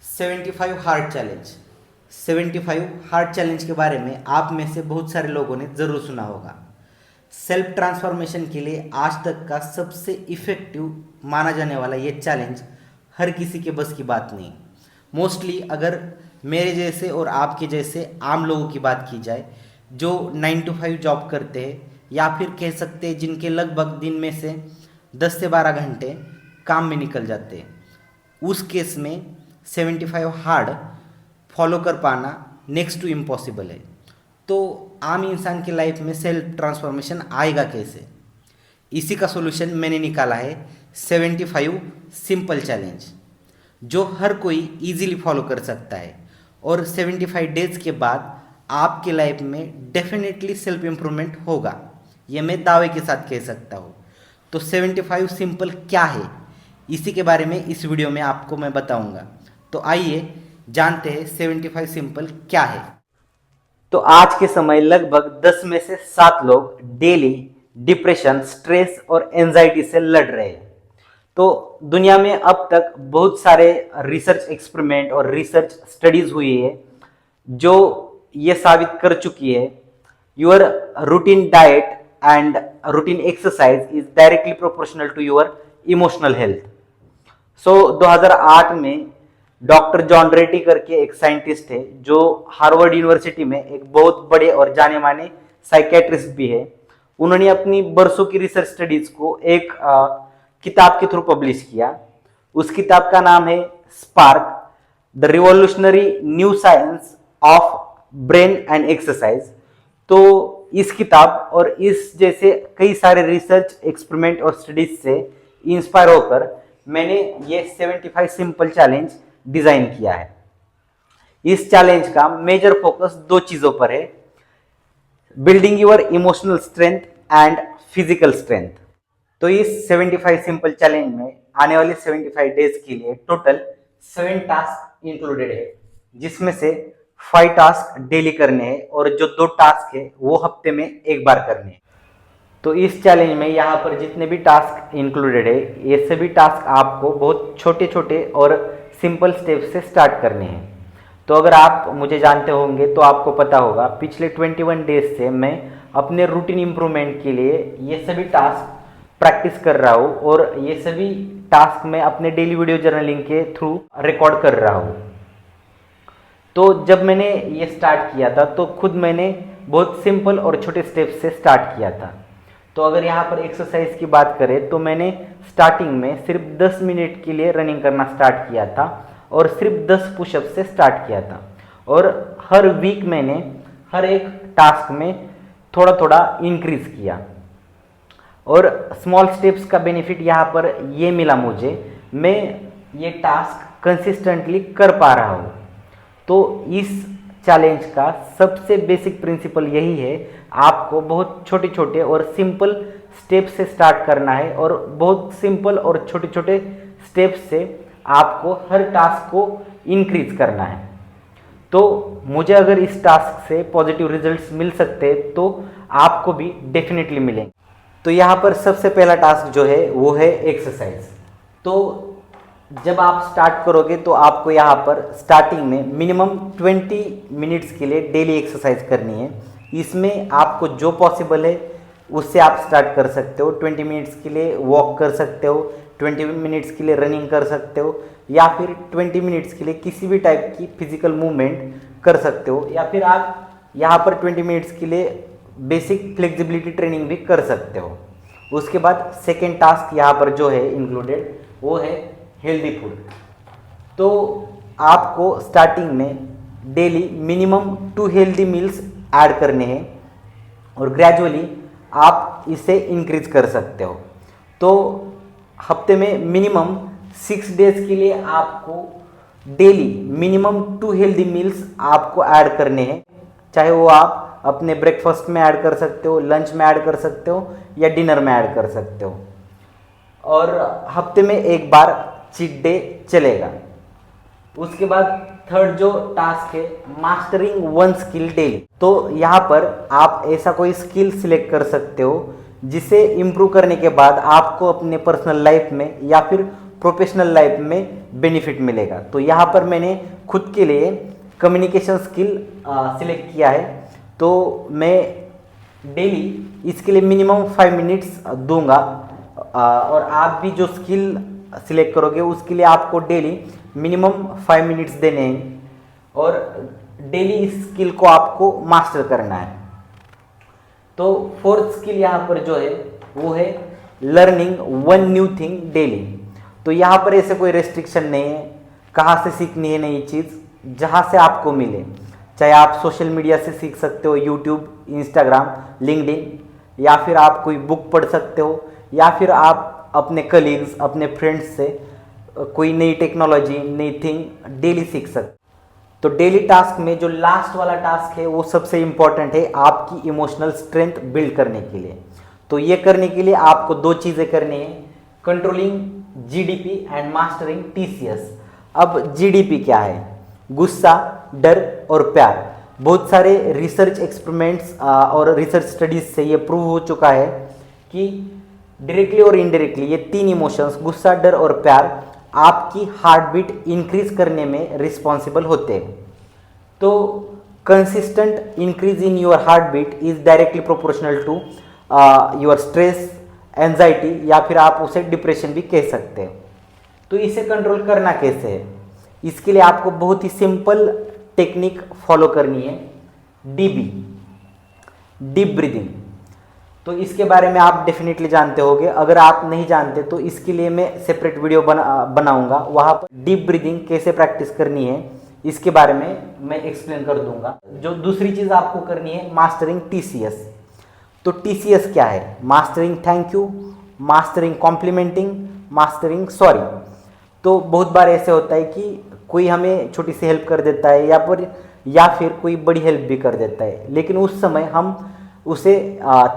75 heart challenge. 75 heart challenge के बारे में आप में से बहुत सारे लोगों ने ज़रूर सुना होगा। सेल्फ ट्रांसफॉर्मेशन के लिए आज तक का सबसे इफ़ेक्टिव माना जाने वाला ये चैलेंज हर किसी के बस की बात नहीं। मोस्टली अगर मेरे जैसे और आपके जैसे आम लोगों की बात की जाए जो 9 to 5 जॉब करते हैं या फिर कह सकते हैं जिनके लगभग दिन में से 10 से 12 घंटे काम में निकल जाते हैं, उस केस में 75 हार्ड फॉलो कर पाना नेक्स्ट टू इम्पॉसिबल है। तो आम इंसान की लाइफ में सेल्फ ट्रांसफॉर्मेशन आएगा कैसे? इसी का सॉल्यूशन मैंने निकाला है 75 सिंपल चैलेंज, जो हर कोई इजीली फॉलो कर सकता है और 75 डेज के बाद आपके लाइफ में डेफिनेटली सेल्फ इम्प्रूवमेंट होगा, ये मैं दावे के साथ कह सकता हूँ। तो 75 सिंपल क्या है, इसी के बारे में इस वीडियो में आपको मैं बताऊंगा। तो आइए जानते हैं 75 सिंपल क्या है। तो आज के समय लगभग 10 में से 7 लोग डेली डिप्रेशन, स्ट्रेस और एंजाइटी से लड़ रहे हैं। तो दुनिया में अब तक बहुत सारे रिसर्च एक्सपेरिमेंट और रिसर्च स्टडीज हुई है जो ये साबित कर चुकी है your routine diet and routine exercise is directly proportional to your emotional health. 2008 में डॉक्टर जॉन रेड्डी करके एक साइंटिस्ट है जो हार्वर्ड यूनिवर्सिटी में एक बहुत बड़े और जाने माने साइकेट्रिस्ट भी है। उन्होंने अपनी बरसों की रिसर्च स्टडीज को एक किताब के थ्रू पब्लिश किया। उस किताब का नाम है spark, the revolutionary new science of brain and exercise. तो इस किताब और इस जैसे कई सारे रिसर्च एक्सपेरिमेंट और स्टडीज से इंस्पायर होकर मैंने ये 75 सिंपल चैलेंज डिजाइन किया है। इस चैलेंज का मेजर फोकस 2 चीजों पर है, building your emotional strength and physical strength. तो इस 75 सिंपल चैलेंज में आने वाले 75 डेज के लिए टोटल 7 टास्क इंक्लूडेड है, जिसमें से 5 टास्क डेली करने हैं और जो 2 टास्क है वो हफ्ते में एक बार करने हैं। तो इस चैलेंज में यहाँ पर जितने भी टास्क इंक्लूडेड है ये सभी टास्क आपको बहुत छोटे छोटे और सिंपल स्टेप से स्टार्ट करने हैं। तो अगर आप मुझे जानते होंगे तो आपको पता होगा पिछले 21 डेज से मैं अपने रूटीन इम्प्रूवमेंट के लिए ये सभी टास्क प्रैक्टिस कर रहा हूँ और ये सभी टास्क मैं अपने डेली वीडियो जर्नलिंग के थ्रू रिकॉर्ड कर रहा हूँ। तो जब मैंने ये स्टार्ट किया था तो खुद मैंने बहुत सिंपल और छोटे स्टेप से स्टार्ट किया था। तो अगर यहाँ पर एक्सरसाइज की बात करें तो मैंने स्टार्टिंग में सिर्फ 10 मिनट के लिए रनिंग करना स्टार्ट किया था और सिर्फ 10 पुशअप से स्टार्ट किया था। और हर वीक मैंने हर एक टास्क में थोड़ा थोड़ा इंक्रीज किया और स्मॉल स्टेप्स का बेनिफिट यहाँ पर ये मिला मुझे, मैं ये टास्क कंसिस्टेंटली कर पा रहा हूँ। तो इस चैलेंज का सबसे बेसिक प्रिंसिपल यही है, आपको बहुत छोटे छोटे और सिंपल स्टेप से स्टार्ट करना है और बहुत सिंपल और छोटे छोटे स्टेप से आपको हर टास्क को इंक्रीज करना है। तो मुझे अगर इस टास्क से पॉजिटिव रिजल्ट्स मिल सकते हैं तो आपको भी डेफिनेटली मिलेंगे। तो यहाँ पर सबसे पहला टास्क जो है वो है एक्सरसाइज। तो जब आप स्टार्ट करोगे तो आपको यहाँ पर स्टार्टिंग में मिनिमम 20 मिनट्स के लिए डेली एक्सरसाइज करनी है। इसमें आपको जो पॉसिबल है उससे आप स्टार्ट कर सकते हो। 20 मिनट्स के लिए वॉक कर सकते हो, 20 मिनट्स के लिए रनिंग कर सकते हो या फिर 20 मिनट्स के लिए किसी भी टाइप की फिजिकल मूवमेंट कर सकते हो या फिर आप यहाँ पर 20 मिनट्स के लिए बेसिक फ्लेक्सिबिलिटी ट्रेनिंग भी कर सकते हो। उसके बाद सेकेंड टास्क यहाँ पर जो है इंक्लूडेड वो है हेल्दी फूड। तो आपको स्टार्टिंग में daily minimum 2 healthy meals add करने हैं और ग्रेजुअली आप इसे इंक्रीज कर सकते हो। तो हफ्ते में मिनिमम 6 डेज के लिए आपको डेली मिनिमम 2 हेल्दी मील्स आपको ऐड करने हैं, चाहे वो आप अपने ब्रेकफास्ट में ऐड कर सकते हो, लंच में ऐड कर सकते हो या डिनर में ऐड कर सकते हो। और हफ्ते में एक बार चीट डे चलेगा। उसके बाद थर्ड जो टास्क है मास्टरिंग 1 स्किल डेली। तो यहाँ पर आप ऐसा कोई स्किल सिलेक्ट कर सकते हो जिसे इम्प्रूव करने के बाद आपको अपने पर्सनल लाइफ में या फिर प्रोफेशनल लाइफ में बेनिफिट मिलेगा। तो यहाँ पर मैंने खुद के लिए कम्युनिकेशन स्किल सिलेक्ट किया है। तो मैं डेली इसके लिए मिनिमम 5 मिनट्स दूंगा, और आप भी जो स्किल सिलेक्ट करोगे उसके लिए आपको डेली मिनिमम 5 मिनट्स देने हैं, और डेली इस स्किल को आपको मास्टर करना है। तो फोर्थ स्किल यहाँ पर जो है वो है learning one new thing daily. तो यहाँ पर ऐसे कोई रेस्ट्रिक्शन नहीं है कहाँ से सीखनी है नई चीज़, जहाँ से आपको मिले। चाहे आप सोशल मीडिया से सीख सकते हो, यूट्यूब, इंस्टाग्राम, लिंक्डइन, या फिर आप कोई बुक पढ़ सकते हो, या फिर आप अपने कलीग्स, अपने फ्रेंड्स से कोई नई टेक्नोलॉजी, नई थिंग डेली सीख सकते। तो डेली टास्क में जो लास्ट वाला टास्क है वो सबसे इम्पॉर्टेंट है आपकी इमोशनल स्ट्रेंथ बिल्ड करने के लिए। तो ये करने के लिए आपको 2 चीज़ें करनी है, controlling GDP and mastering TCS. अब जीडीपी क्या है? गुस्सा, डर और प्यार। बहुत सारे रिसर्च एक्सपेरिमेंट्स और रिसर्च स्टडीज से ये प्रूव हो चुका है कि डायरेक्टली और इनडायरेक्टली ये 3 इमोशंस, गुस्सा, डर और प्यार, आपकी हार्ट बीट इंक्रीज करने में रिस्पॉन्सिबल होते हैं। तो consistent increase in your heart beat is directly proportional to your stress, anxiety, या फिर आप उसे डिप्रेशन भी कह सकते हैं। तो इसे कंट्रोल करना कैसे है? इसके लिए आपको बहुत ही सिंपल टेक्निक फॉलो करनी है, डीबी, डीप ब्रीदिंग। तो इसके बारे में आप डेफिनेटली जानते होंगे। अगर आप नहीं जानते तो इसके लिए मैं सेपरेट वीडियो बनाऊंगा, वहाँ पर डीप ब्रीदिंग कैसे प्रैक्टिस करनी है इसके बारे में मैं एक्सप्लेन कर दूंगा। जो दूसरी चीज़ आपको करनी है, मास्टरिंग टीसीएस। तो टीसीएस क्या है? Mastering thank you, mastering complimenting, mastering sorry. तो बहुत बार ऐसे होता है कि कोई हमें छोटी सी हेल्प कर देता है, या फिर कोई बड़ी हेल्प भी कर देता है, लेकिन उस समय हम उसे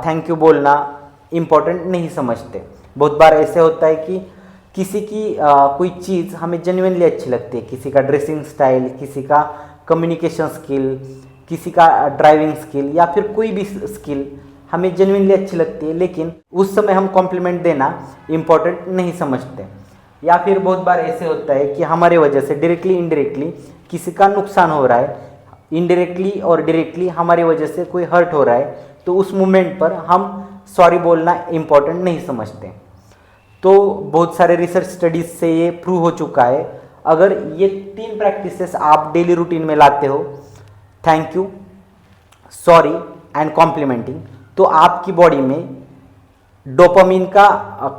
थैंक यू बोलना इम्पोर्टेंट नहीं समझते। बहुत बार ऐसे होता है कि किसी की कोई चीज़ हमें जेन्युइनली अच्छी लगती है, किसी का ड्रेसिंग स्टाइल, किसी का कम्युनिकेशन स्किल, किसी का ड्राइविंग स्किल, या फिर कोई भी स्किल हमें जेन्युइनली अच्छी लगती है, लेकिन उस समय हम कॉम्प्लीमेंट देना इम्पोर्टेंट नहीं समझते। या फिर बहुत बार ऐसे होता है कि हमारे वजह से डायरेक्टली इनडायरेक्टली किसी का नुकसान हो रहा है, इनडायरेक्टली और डायरेक्टली हमारी वजह से कोई हर्ट हो रहा है, तो उस मोमेंट पर हम सॉरी बोलना इम्पोर्टेंट नहीं समझते। तो बहुत सारे रिसर्च स्टडीज से ये प्रूव हो चुका है, अगर ये 3 प्रैक्टिसेस आप डेली रूटीन में लाते हो, thank you, sorry and complimenting, तो आपकी बॉडी में डोपामिन का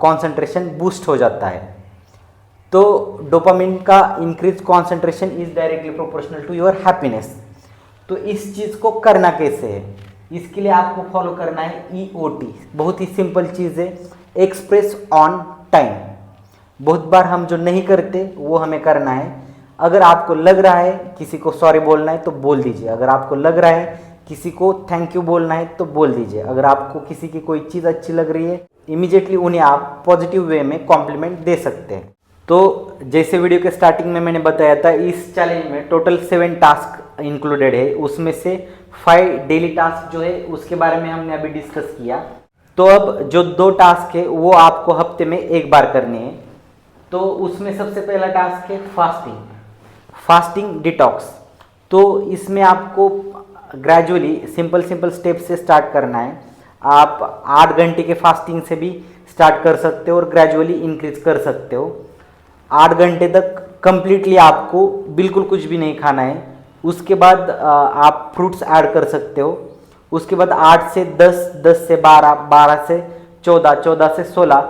कॉन्सेंट्रेशन बूस्ट हो जाता है। तो डोपामिन का increase concentration is directly proportional to your happiness. तो इस चीज़ को करना कैसे है? इसके लिए आपको फॉलो करना है EOT। बहुत ही सिंपल चीज़ है, एक्सप्रेस ऑन टाइम। बहुत बार हम जो नहीं करते वो हमें करना है। अगर आपको लग रहा है किसी को सॉरी बोलना है तो बोल दीजिए, अगर आपको लग रहा है किसी को थैंक यू बोलना है तो बोल दीजिए, अगर आपको किसी की कोई चीज़ अच्छी लग रही है इमीडिएटली उन्हें आप पॉजिटिव वे में कॉम्प्लीमेंट दे सकते हैं। तो जैसे वीडियो के स्टार्टिंग में मैंने बताया था, इस चैलेंज में टोटल 7 टास्क इंक्लूडेड है, उसमें से 5 डेली टास्क जो है उसके बारे में हमने अभी डिस्कस किया। तो अब जो 2 टास्क है वो आपको हफ्ते में 1 बार करने हैं। तो उसमें सबसे पहला टास्क है फास्टिंग डिटॉक्स। तो इसमें आपको ग्रेजुअली सिंपल स्टेप से स्टार्ट करना है। आप 8 घंटे के फास्टिंग से भी स्टार्ट कर सकते हो और ग्रेजुअली इंक्रीज कर सकते हो। 8 घंटे तक कंप्लीटली आपको बिल्कुल कुछ भी नहीं खाना है। उसके बाद आप फ्रूट्स ऐड कर सकते हो। उसके बाद 8 से 10, 10 से 12, 12 से 14, 14 से 16,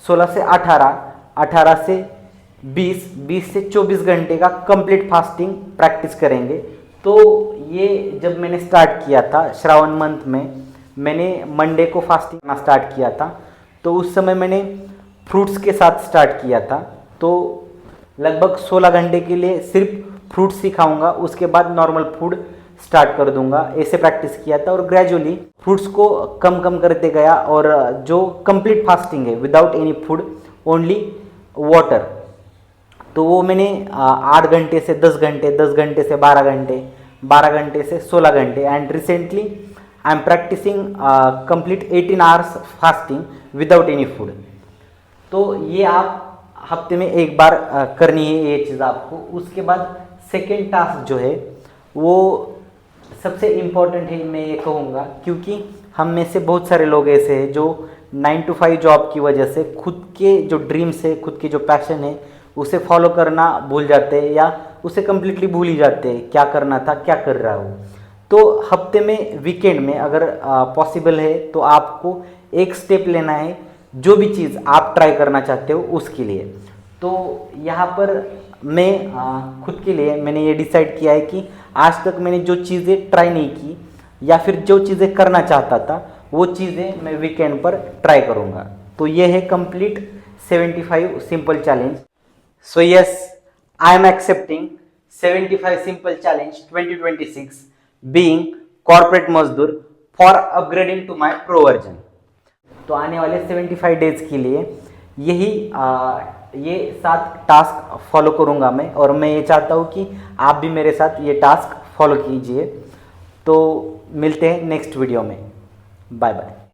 16 से 18, 18 से 20, 20 से 24 घंटे का कंप्लीट फास्टिंग प्रैक्टिस करेंगे। तो ये जब मैंने स्टार्ट किया था श्रावण मंथ में, मैंने मंडे को फास्टिंग करना स्टार्ट किया था। तो उस समय मैंने फ्रूट्स के साथ स्टार्ट किया था। तो लगभग 16 घंटे के लिए सिर्फ फ्रूट्स ही खाऊंगा, उसके बाद नॉर्मल फूड स्टार्ट कर दूंगा। ऐसे प्रैक्टिस किया था और ग्रेजुअली फ्रूट्स को कम करते गया। और जो कंप्लीट फास्टिंग है without any food, only water, तो वो मैंने 8 घंटे से 10 घंटे, 10 घंटे से 12 घंटे, 12 घंटे से 16 घंटे, and recently I am practicing complete 18 hours fasting without any food. तो ये आप हफ्ते में एक बार करनी है ये चीज़ आपको। उसके बाद सेकेंड टास्क जो है वो सबसे इम्पोर्टेंट है, मैं ये कहूँगा, क्योंकि हम में से बहुत सारे लोग ऐसे हैं जो 9 to 5 जॉब की वजह से खुद के जो ड्रीम्स है, खुद के जो पैशन है, उसे फॉलो करना भूल जाते हैं या उसे कम्प्लीटली भूल ही जाते हैं, क्या करना था, क्या कर रहा हूँ। तो हफ्ते में, वीकेंड में अगर पॉसिबल है तो आपको एक स्टेप लेना है जो भी चीज़ आप ट्राई करना चाहते हो उसके लिए। तो यहाँ पर मैं खुद के लिए मैंने ये डिसाइड किया है कि आज तक मैंने जो चीज़ें ट्राई नहीं की या फिर जो चीज़ें करना चाहता था वो चीज़ें मैं वीकेंड पर ट्राई करूँगा। तो ये है complete 75 simple challenge. So yes, I am accepting 75 simple challenge 2026 being corporate मजदूर for upgrading to my pro version. तो आने वाले 75 डेज के लिए ये 7 टास्क फॉलो करूँगा मैं, और मैं ये चाहता हूँ कि आप भी मेरे साथ ये टास्क फॉलो कीजिए। तो मिलते हैं नेक्स्ट वीडियो में। Bye bye.